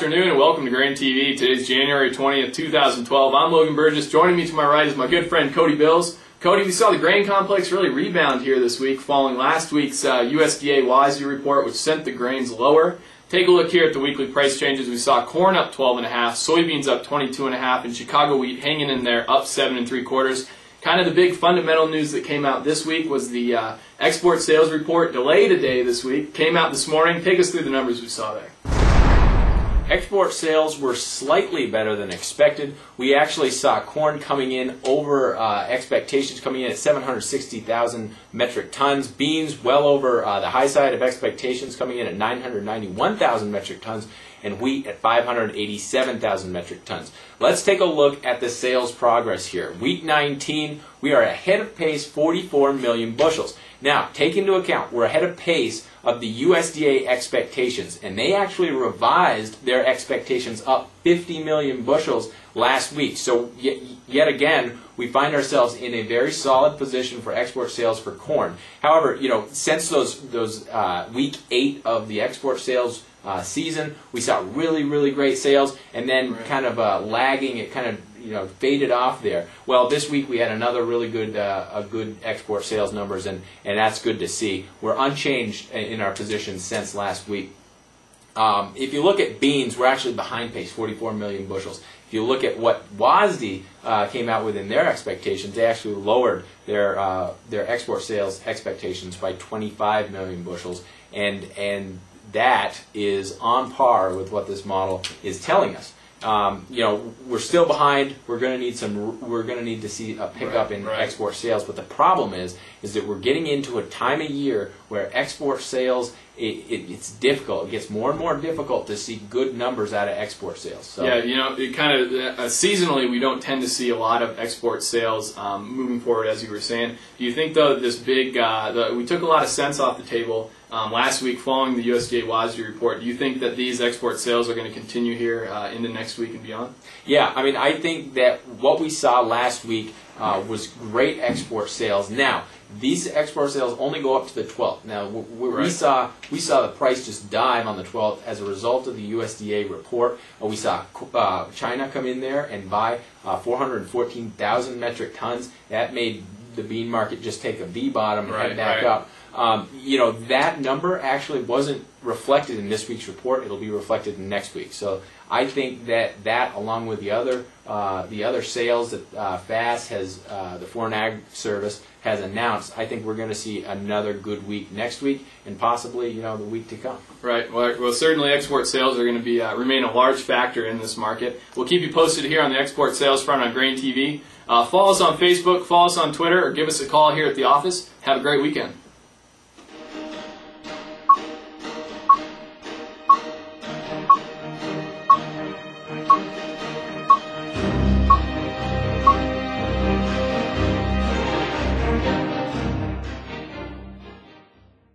afternoon and welcome to GrainTV. Today's January 20th, 2012. I'm Logan Burgess. Joining me to my right is my good friend Cody Bills. Cody, we saw the grain complex really rebound here this week following last week's USDA WASDE report, which sent the grains lower. Take a look here at the weekly price changes. We saw corn up 12.5, soybeans up 22.5, and Chicago wheat hanging in there up 7 3/4. Kind of the big fundamental news that came out this week was the export sales report, delayed a day this week, came out this morning. Take us through the numbers we saw there. Export sales were slightly better than expected. We actually saw corn coming in over expectations, coming in at 760,000 metric tons. Beans well over the high side of expectations, coming in at 991,000 metric tons. And wheat at 587,000 metric tons. Let's take a look at the sales progress here. Week 19, we are ahead of pace 44 million bushels. Now, take into account, we're ahead of pace of the USDA expectations, and they actually revised their expectations up 50 million bushels last week. So yet again, we find ourselves in a very solid position for export sales for corn. However, since those week 8 of the export sales season, we saw really great sales, and then kind of lagging, it kind of faded off there. Well, this week we had another really good good export sales numbers, and that's good to see. We're unchanged in our position since last week. If you look at beans, we're actually behind pace, 44 million bushels. If you look at what WASDE came out with in their expectations, they actually lowered their export sales expectations by 25 million bushels, and that is on par with what this model is telling us. We're still behind. We're going to need to see a pickup in export sales. But the problem is that we're getting into a time of year where export sales, it's difficult. It gets more and more difficult to see good numbers out of export sales. So, yeah, it kind of seasonally we don't tend to see a lot of export sales moving forward, as you were saying. Do you think though that this big we took a lot of cents off the table last week following the USDA WASDE report? Do you think that these export sales are going to continue here into next week and beyond? Yeah, I mean, I think that what we saw last week was great export sales. Now, these export sales only go up to the 12th. Now, we saw the price just dive on the 12th as a result of the USDA report. We saw China come in there and buy 414,000 metric tons. That made the bean market just take a V-bottom and head back up. That number actually wasn't reflected in this week's report. It'll be reflected in next week. So I think that along with the other sales that FAS has, the Foreign Ag Service has announced, I think we're going to see another good week next week and possibly the week to come. Right. Well, certainly export sales are going to be remain a large factor in this market. We'll keep you posted here on the export sales front on GrainTV. Follow us on Facebook, follow us on Twitter, or give us a call here at the office. Have a great weekend.